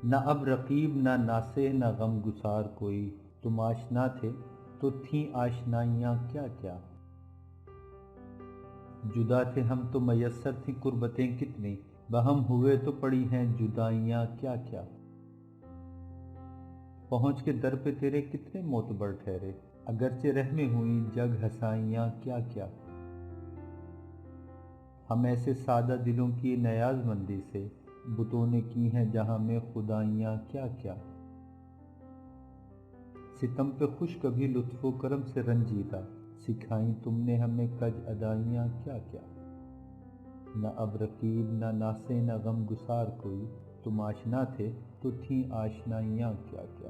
نہ اب رقیب نہ ناصح نہ غم گسار کوئی، تم آشنا تھے تو تھیں آشنائیاں کیا کیا۔ جدا تھے ہم تو میسر تھیں قربتیں کتنی، بہم ہوئے تو پڑی ہیں جدائیاں کیا کیا۔ پہنچ کے در پہ تیرے کتنے معتبر ٹھہرے، اگرچہ رہ میں ہوئیں جگ ہسائیاں کیا کیا۔ ہم ایسے سادہ دلوں کی نیاز مندی سے، بتوں نے کی ہیں جہاں میں خدائیاں کیا کیا۔ ستم پہ خوش کبھی لطف و کرم سے رنجیدہ، سکھائیں تم نے ہمیں کج ادائیاں کیا کیا۔ نہ اب رقیب نہ ناصح نہ غم گسار کوئی، تم آشنا تھے تو تھیں آشنائیاں کیا کیا۔